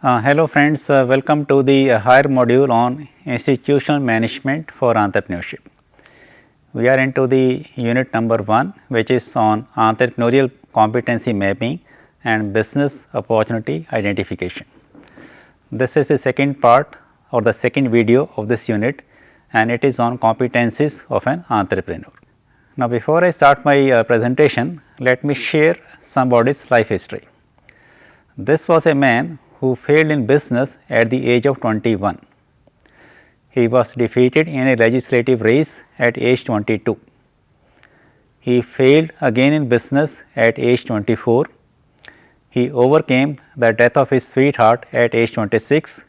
Hello friends, welcome to the higher module on institutional management for entrepreneurship. We are into the unit number 1, which is on entrepreneurial competency mapping and business opportunity identification. This is the second part or the second video of this unit, and it is on competencies of an entrepreneur. Now, before I start my presentation, let me share somebody's life history. This was a man who failed in business at the age of 21. He was defeated in a legislative race at age 22. He failed again in business at age 24. He overcame the death of his sweetheart at age 26.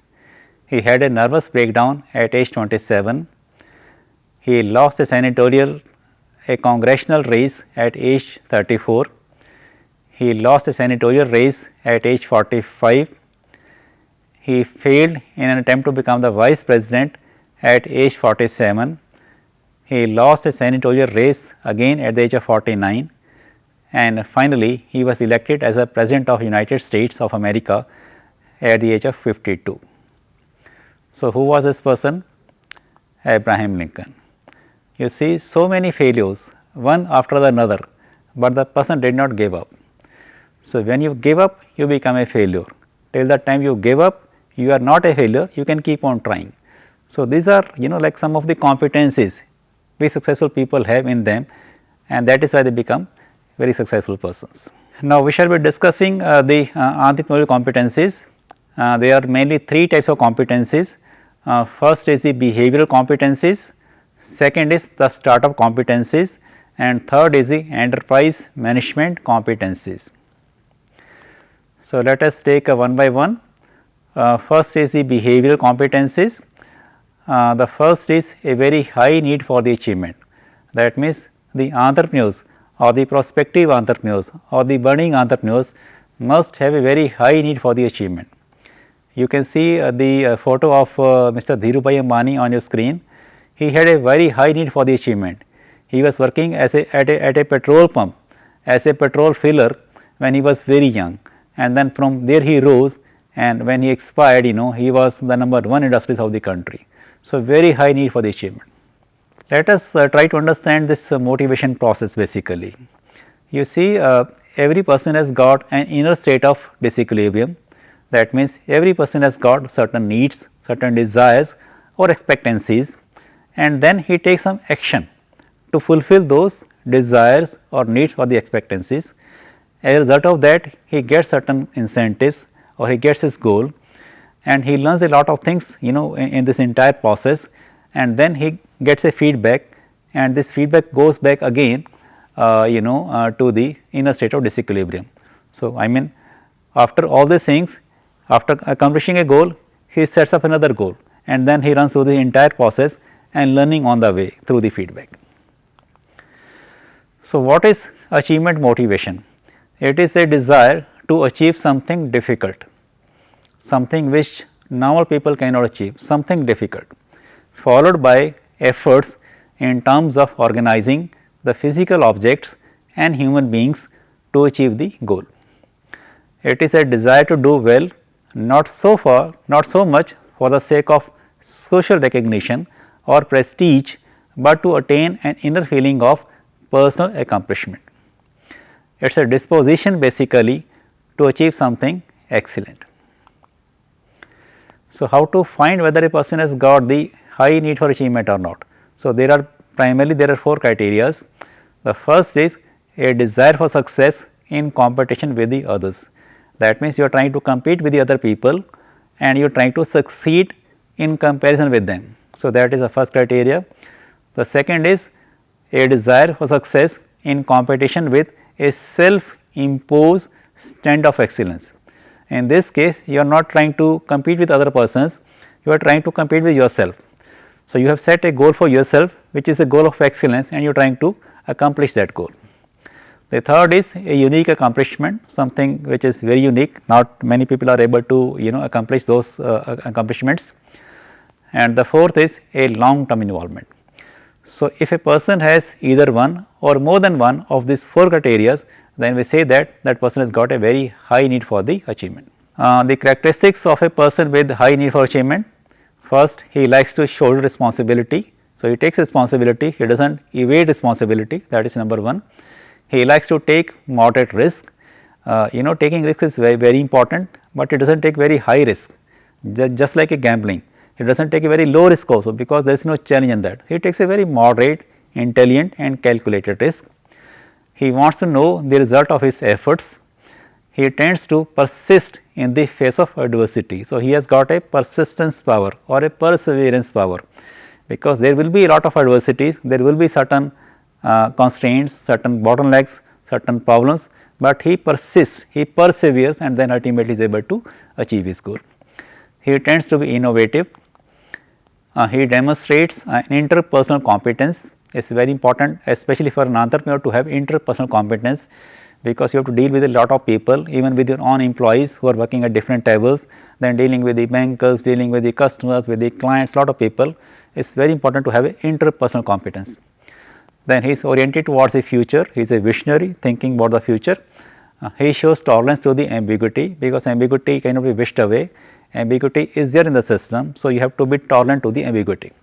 He had a nervous breakdown at age 27. He lost a congressional race at age 34. He lost a senatorial race at age 45. He failed in an attempt to become the vice president at age 47. He lost a senatorial race again at the age of 49, and finally, he was elected as a president of United States of America at the age of 52. So, who was this person? Abraham Lincoln. You see so many failures, one after another, but the person did not give up. So, when you give up, you become a failure. Till the time you give up, you are not a failure, you can keep on trying. So, these are like some of the competencies which successful people have in them, and that is why they become very successful persons. Now, we shall be discussing the entrepreneurial competencies. There are mainly 3 types of competencies. First is the behavioral competencies, second is the startup competencies, and third is the enterprise management competencies. So, let us take one by one. First is the behavioral competencies. The first is a very high need for the achievement. That means, the entrepreneurs or the prospective entrepreneurs or the budding entrepreneurs must have a very high need for the achievement. You can see the photo of Mr. Dhirubhai Ambani on your screen. He had a very high need for the achievement. He was working as at a petrol pump as a petrol filler when he was very young, and then from there he rose, and when he expired, he was the number 1 industrialist of the country. So, very high need for the achievement. Let us try to understand this motivation process basically. You see, every person has got an inner state of disequilibrium. That means, every person has got certain needs, certain desires or expectancies, and then he takes some action to fulfill those desires or needs or the expectancies. As a result of that, he gets certain incentives or he gets his goal, and he learns a lot of things in this entire process, and then he gets a feedback, and this feedback goes back again to the inner state of disequilibrium. So, I mean, after all these things, after accomplishing a goal, he sets up another goal, and then he runs through the entire process and learning on the way through the feedback. So, what is achievement motivation? It is a desire to achieve something difficult, something which normal people cannot achieve, something difficult, followed by efforts in terms of organizing the physical objects and human beings to achieve the goal. It is a desire to do well, not so much for the sake of social recognition or prestige, but to attain an inner feeling of personal accomplishment. It is a disposition basically to achieve something excellent. So, how to find whether a person has got the high need for achievement or not? So, there are 4 criteria. The first is a desire for success in competition with the others. That means, you are trying to compete with the other people and you are trying to succeed in comparison with them. So, that is the first criteria. The second is a desire for success in competition with a self imposed standard of excellence. In this case, you are not trying to compete with other persons, you are trying to compete with yourself. So, you have set a goal for yourself, which is a goal of excellence, and you are trying to accomplish that goal. The third is a unique accomplishment, something which is very unique, not many people are able to accomplish those accomplishments. And the fourth is a long term involvement. So, if a person has either one or more than one of these 4 criteria, then we say that that person has got a very high need for the achievement. The characteristics of a person with high need for achievement: first, he likes to shoulder responsibility. So, he takes responsibility, he does not evade responsibility, that is number 1. He likes to take moderate risk. Taking risk is very, very important, but it does not take very high risk, just like a gambling. It does not take a very low risk also, because there is no challenge in that. He takes a very moderate, intelligent and calculated risk. He wants to know the result of his efforts. He tends to persist in the face of adversity. So, he has got a persistence power or a perseverance power, because there will be a lot of adversities, there will be certain constraints, certain bottlenecks, certain problems, but he persists, he perseveres, and then ultimately is able to achieve his goal. He tends to be innovative. He demonstrates an interpersonal competence. It is very important, especially for an entrepreneur, to have interpersonal competence, because you have to deal with a lot of people, even with your own employees who are working at different tables, then dealing with the bankers, dealing with the customers, with the clients, lot of people. It is very important to have a interpersonal competence. Then he is oriented towards the future, he is a visionary, thinking about the future. He shows tolerance to the ambiguity, because ambiguity cannot be wished away. Ambiguity is there in the system, so you have to be tolerant to the ambiguity.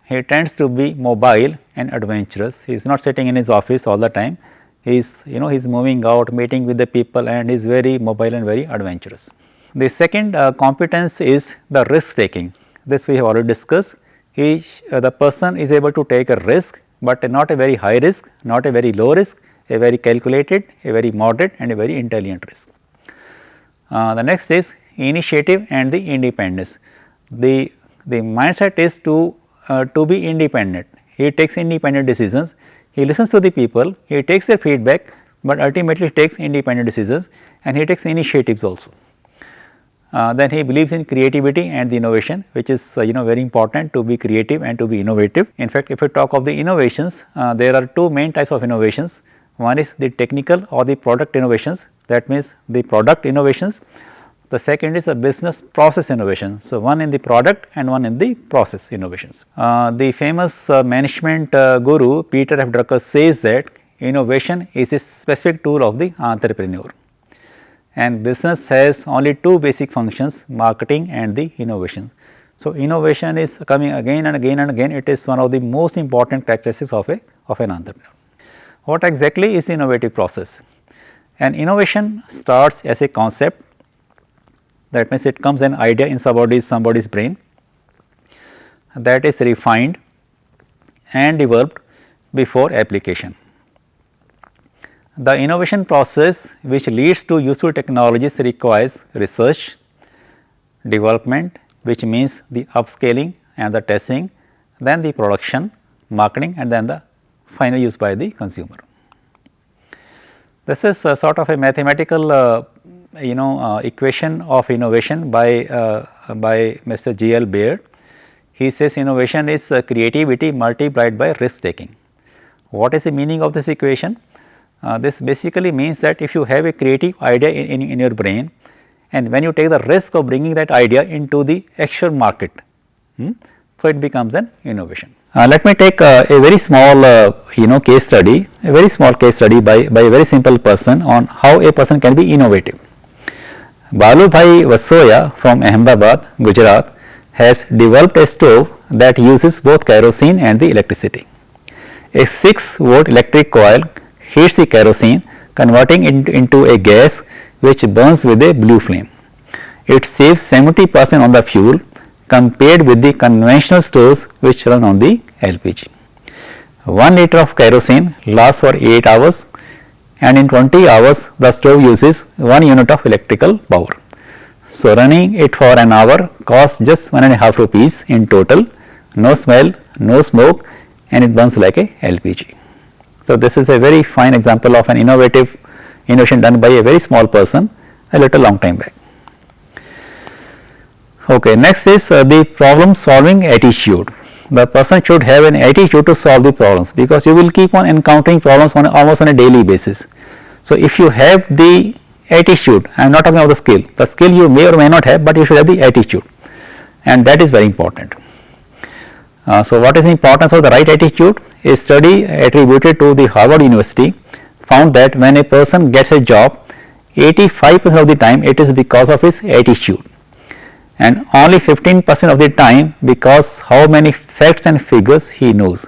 He tends to be mobile and adventurous. He is not sitting in his office all the time. He is, he is moving out, meeting with the people, and is very mobile and very adventurous. The second competence is the risk taking. This we have already discussed. The person is able to take a risk, but not a very high risk, not a very low risk, a very calculated, a very moderate and a very intelligent risk. The next is initiative and the independence. The mindset is to be independent. He takes independent decisions, he listens to the people, he takes their feedback, but ultimately takes independent decisions, and he takes initiatives also. Then he believes in creativity and the innovation, which is very important, to be creative and to be innovative. In fact, if we talk of the innovations, there are two main types of innovations. One is the technical or the product innovations, that means the product innovations. The second is the business process innovation. So, one in the product and one in the process innovations. The famous management guru Peter F. Drucker says that innovation is a specific tool of the entrepreneur, and business has only two basic functions, marketing and the innovation. So, innovation is coming again and again and again. It is one of the most important characteristics of an entrepreneur. What exactly is innovative process? An innovation starts as a concept, that means it comes an idea in somebody's brain, that is refined and developed before application. The innovation process which leads to useful technologies requires research, development, which means the upscaling and the testing, then the production, marketing, and then the final use by the consumer. This is sort of a mathematical equation of innovation by Mr. G.L. Baird. He says innovation is creativity multiplied by risk taking. What is the meaning of this equation? This basically means that if you have a creative idea in your brain, and when you take the risk of bringing that idea into the actual market, so it becomes an innovation. Let me take a very small case study, a very small case study by a very simple person on how a person can be innovative. Balubhai Vasoya from Ahmedabad, Gujarat, has developed a stove that uses both kerosene and the electricity. A 6-volt electric coil heats the kerosene, converting it into a gas which burns with a blue flame. It saves 70% on the fuel compared with the conventional stoves which run on the LPG. 1 liter of kerosene lasts for 8 hours, and in 20 hours the stove uses 1 unit of electrical power. So, running it for an hour costs just 1.5 rupees in total, no smell, no smoke, and it burns like a LPG. So, this is a very fine example of an innovation done by a very small person a little long time back. Okay, next is the problem solving attitude. The person should have an attitude to solve the problems, because you will keep on encountering problems almost on a daily basis. So, if you have the attitude, I am not talking about the skill you may or may not have, but you should have the attitude, and that is very important. So, what is the importance of the right attitude? A study attributed to the Harvard University found that when a person gets a job, 85% of the time it is because of his attitude, and only 15% of the time because how many facts and figures he knows.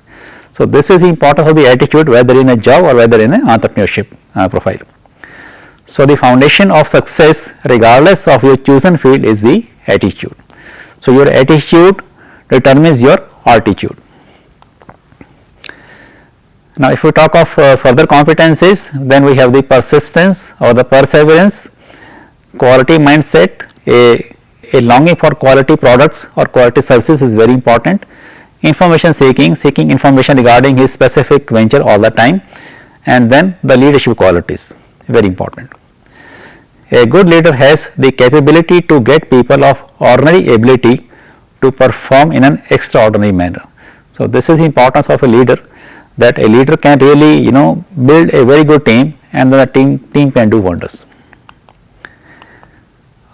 So, this is the importance of the attitude whether in a job or whether in an entrepreneurship profile. So, the foundation of success regardless of your chosen field is the attitude. So, your attitude determines your altitude. Now, if we talk of further competencies, then we have the persistence or the perseverance, quality mindset, a longing for quality products or quality services is very important. Information seeking information regarding his specific venture all the time, and then the leadership qualities, very important. A good leader has the capability to get people of ordinary ability to perform in an extraordinary manner. So, this is the importance of a leader, that a leader can really build a very good team, and the team can do wonders.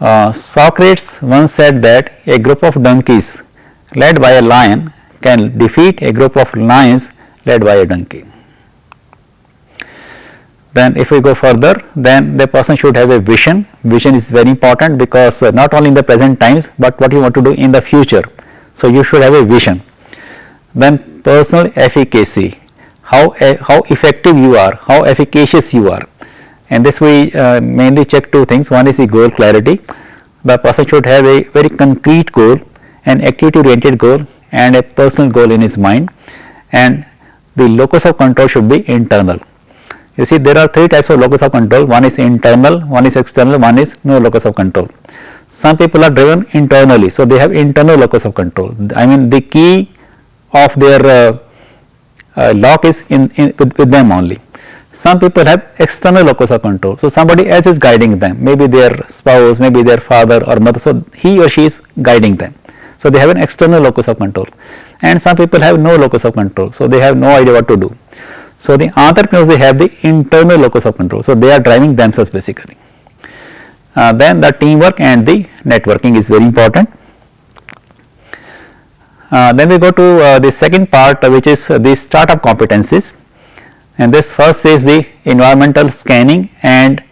Socrates once said that a group of donkeys led by a lion can defeat a group of lions led by a donkey. Then if we go further, then the person should have a vision. Vision is very important because not only in the present times, but what you want to do in the future. So, you should have a vision. Then personal efficacy, how effective you are, how efficacious you are. And this we mainly check two things. One is the goal clarity. The person should have a very concrete goal, an activity oriented goal, and a personal goal in his mind, and the locus of control should be internal. You see, there are three types of locus of control. One is internal, one is external, one is no locus of control. Some people are driven internally, so they have internal locus of control. I mean, the key of their lock is with them only. Some people have external locus of control, so somebody else is guiding them, maybe their spouse, maybe their father or mother, so he or she is guiding them. So, they have an external locus of control, and some people have no locus of control, so they have no idea what to do. So, the entrepreneurs, they have the internal locus of control, so they are driving themselves basically. Then the teamwork and the networking is very important. Then we go to the second part, which is the startup competencies, and this first is the environmental scanning and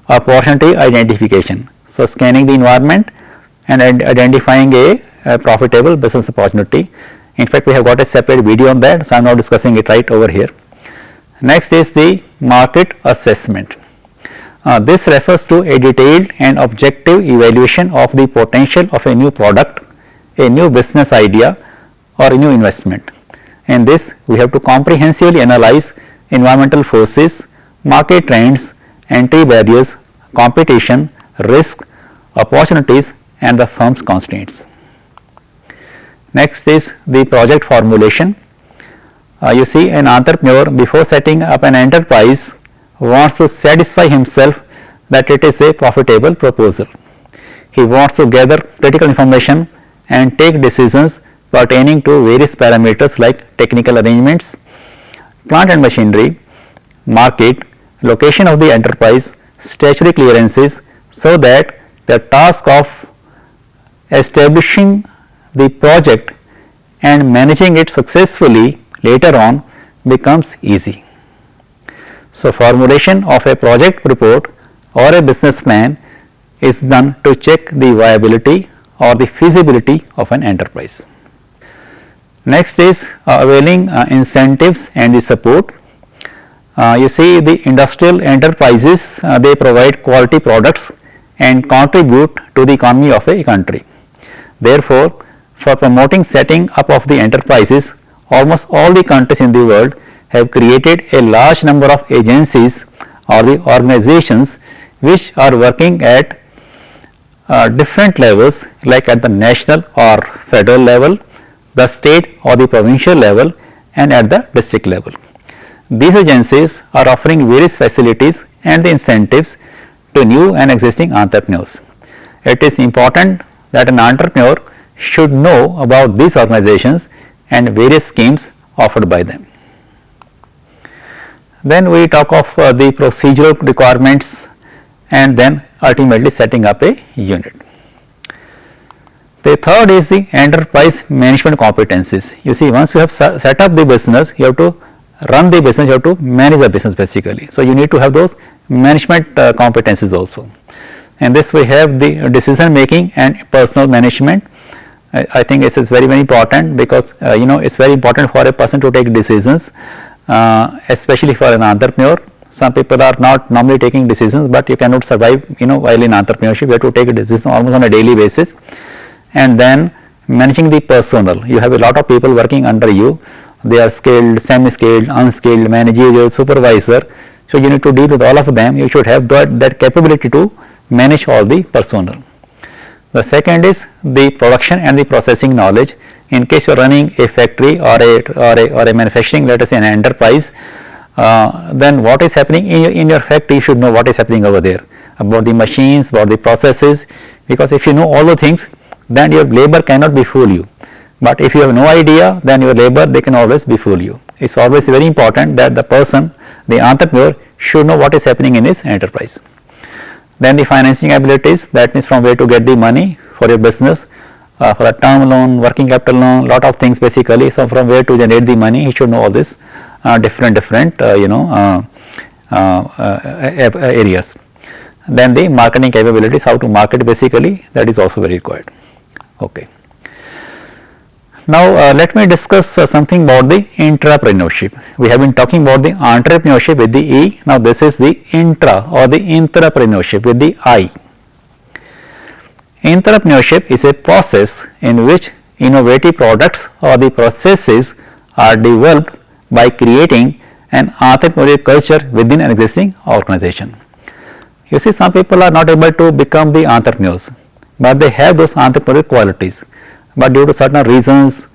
opportunity identification. So, scanning the environment and identifying a profitable business opportunity. In fact, we have got a separate video on that, so I am now discussing it right over here. Next is the market assessment. This refers to a detailed and objective evaluation of the potential of a new product, a new business idea, or a new investment. In this, we have to comprehensively analyze environmental forces, market trends, entry barriers, competition, risk, opportunities, and the firm's constraints. Next is the project formulation. You see, an entrepreneur before setting up an enterprise wants to satisfy himself that it is a profitable proposal. He wants to gather critical information and take decisions pertaining to various parameters like technical arrangements, plant and machinery, market, location of the enterprise, statutory clearances, so that the task of establishing the project and managing it successfully later on becomes easy. So, formulation of a project report or a business plan is done to check the viability or the feasibility of an enterprise. Next is availing incentives and the support. You see, the industrial enterprises, they provide quality products and contribute to the economy of a country. Therefore, for promoting setting up of the enterprises, almost all the countries in the world have created a large number of agencies or the organizations which are working at different levels, like at the national or federal level, the state or the provincial level, and at the district level. These agencies are offering various facilities and the incentives to new and existing entrepreneurs. It is important that an entrepreneur should know about these organizations and various schemes offered by them. Then we talk of the procedural requirements and then ultimately setting up a unit. The third is the enterprise management competencies. You see, once you have set up the business, you have to run the business, you have to manage the business basically. So, you need to have those management competencies also. And this we have the decision making and personal management. I think this is very important because it is very important for a person to take decisions, especially for an entrepreneur. Some people are not normally taking decisions, but you cannot survive while in entrepreneurship. You have to take a decision almost on a daily basis. And then managing the personnel, you have a lot of people working under you. They are skilled, semi-skilled, unskilled, managerial, supervisor. So you need to deal with all of them. You should have that capability to manage all the personnel. The second is the production and the processing knowledge. In case you are running a factory or a manufacturing, let us say an enterprise, then what is happening in your factory, you should know what is happening over there, about the machines, about the processes, because if you know all the things, then your labor cannot befool you. But if you have no idea, then your labor, they can always befool you. It is always very important that the person, the entrepreneur, should know what is happening in his enterprise. Then the financing abilities, that means from where to get the money for your business, for a term loan, working capital loan, lot of things basically. So from where to generate the money, he should know all this different areas. Then the marketing capabilities, how to market basically, that is also very required. Okay. Now let me discuss something about the intrapreneurship. We have been talking about the entrepreneurship with the E. Now this is the intra or the intrapreneurship with the I. Entrepreneurship is a process in which innovative products or the processes are developed by creating an entrepreneurial culture within an existing organization. You see, some people are not able to become the entrepreneurs, but they have those entrepreneurial qualities, but due to certain reasons,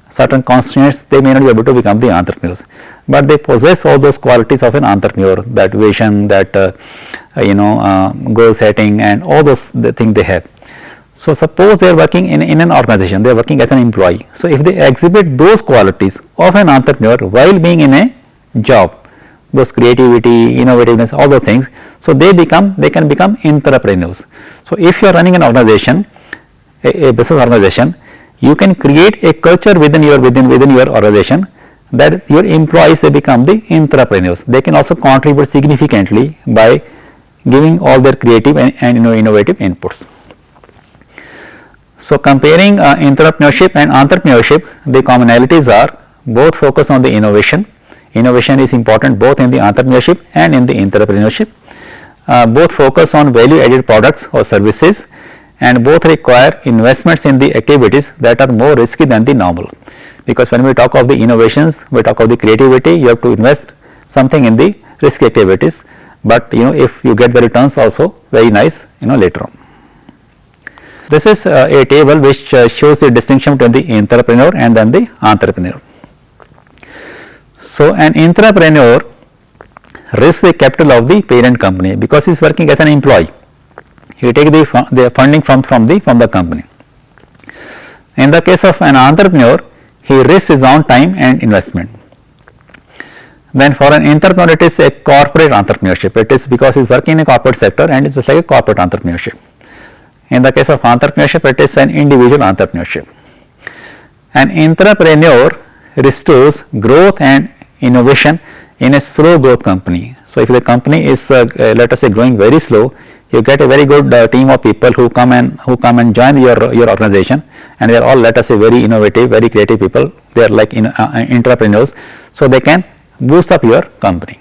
certain constraints, they may not be able to become the entrepreneurs, but they possess all those qualities of an entrepreneur, that vision, that goal setting and all those the things they have. So suppose they are working in an organization, they are working as an employee. So if they exhibit those qualities of an entrepreneur while being in a job, those creativity, innovativeness, all those things, so they can become entrepreneurs. So if you are running an organization, a business organization, you can create a culture within your organization that your employees, they become the entrepreneurs. They can also contribute significantly by giving all their creative and innovative inputs. So comparing entrepreneurship and entrepreneurship, the commonalities are both focus on the innovation. Innovation is important both in the entrepreneurship and in the entrepreneurship. Both focus on value added products or services, and both require investments in the activities that are more risky than the normal. Because when we talk of the innovations, we talk of the creativity, you have to invest something in the risky activities, but if you get the returns also very nice later on. This is a table which shows the distinction between the entrepreneur and then the entrepreneur. So an entrepreneur risks the capital of the parent company because he is working as an employee. He takes the funding from the company. In the case of an entrepreneur, he risks his own time and investment. Then for an entrepreneur, it is a corporate entrepreneurship. It is because he is working in a corporate sector and it is like a corporate entrepreneurship. In the case of entrepreneurship, it is an individual entrepreneurship. An entrepreneur restores growth and innovation in a slow growth company. So if the company is let us say growing very slow, you get a very good team of people who come and join your organization, and they are all, let us say, very innovative, very creative people. They are like entrepreneurs, so they can boost up your company.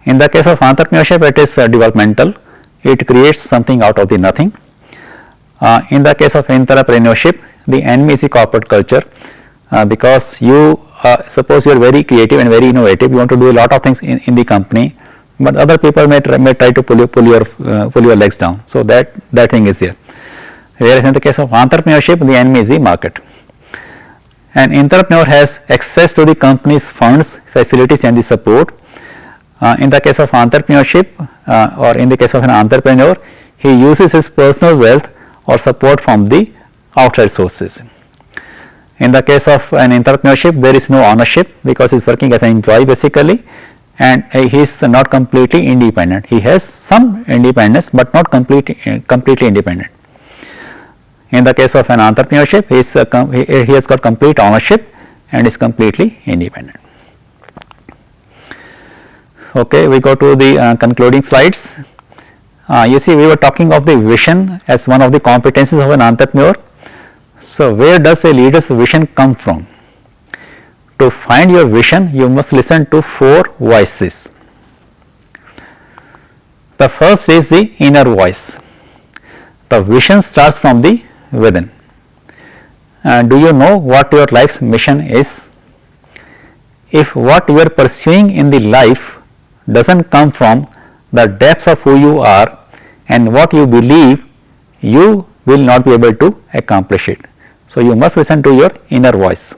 In the case of entrepreneurship, it is developmental. It creates something out of the nothing. In the case of entrepreneurship, the enemy is the corporate culture, because you suppose you are very creative and very innovative, you want to do a lot of things in the company, but other people may try to pull your legs down. So that thing is there. Whereas in the case of entrepreneurship, the enemy is the market. An entrepreneur has access to the company's funds, facilities and the support. In the case of entrepreneurship or in the case of an entrepreneur, he uses his personal wealth or support from the outside sources. In the case of an entrepreneurship, there is no ownership because he is working as an employee basically, and he is not completely independent. He has some independence but not completely independent. In the case of an entrepreneurship, he has got complete ownership and is completely independent. Okay, we go to the concluding slides. You see, we were talking of the vision as one of the competencies of an entrepreneur. So, where does a leader's vision come from? To find your vision, you must listen to 4 voices. The first is the inner voice. The vision starts from the within. Do you know what your life's mission is? If what you are pursuing in the life doesn't come from the depths of who you are and what you believe, you will not be able to accomplish it. So, you must listen to your inner voice.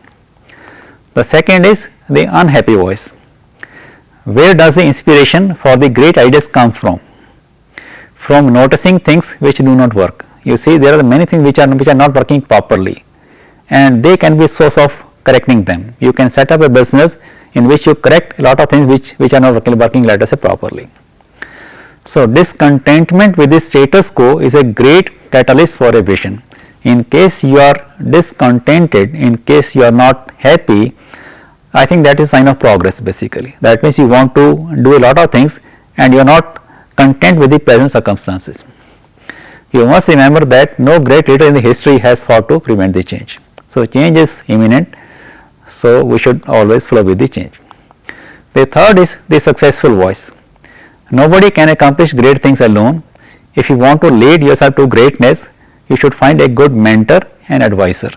The second is the unhappy voice. Where does the inspiration for the great ideas come from? From noticing things which do not work. You see, there are many things which are not working properly, and they can be a source of correcting them. You can set up a business in which you correct a lot of things which are not working, let us say, properly. So, discontentment with the status quo is a great catalyst for a vision. In case you are discontented, in case you are not happy, I think that is a sign of progress basically. That means you want to do a lot of things and you are not content with the present circumstances. You must remember that no great leader in the history has fought to prevent the change. So, change is imminent. So, we should always flow with the change. The third is the successful voice. Nobody can accomplish great things alone. If you want to lead yourself to greatness, you should find a good mentor and advisor.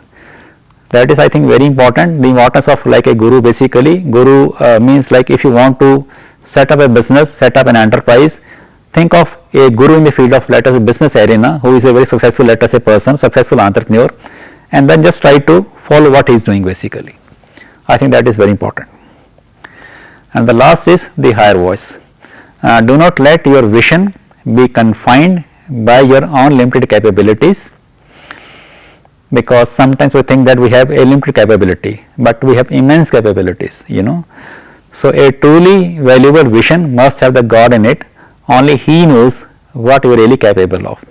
That is, I think, very important. The importance of like a guru basically. Guru means like if you want to set up a business, set up an enterprise, think of a guru in the field of, let us say, business arena, who is a very successful, let us say, person, successful entrepreneur, and then just try to follow what he is doing basically. I think that is very important. And the last is the higher voice. Do not let your vision be confined by your own limited capabilities, because sometimes we think that we have a limited capability, but we have immense capabilities, you know. So, a truly valuable vision must have the God in it. Only He knows what you are really capable of.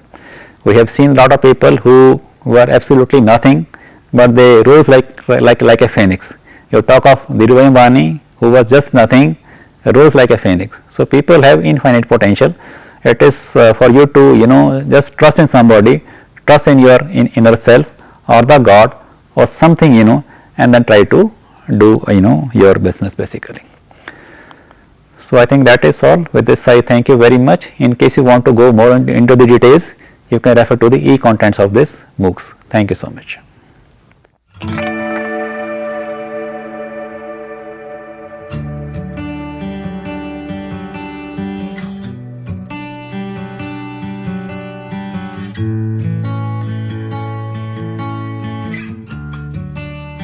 We have seen a lot of people who were absolutely nothing, but they rose like a phoenix. You talk of Dhirubhai Ambani, who was just nothing, rose like a phoenix. So, people have infinite potential. It is for you to just trust in somebody, trust in your inner self or the God or something, and then try to do your business basically. So, I think that is all. With this, I thank you very much. In case you want to go more into the details, you can refer to the e-contents of this MOOCs. Thank you so much.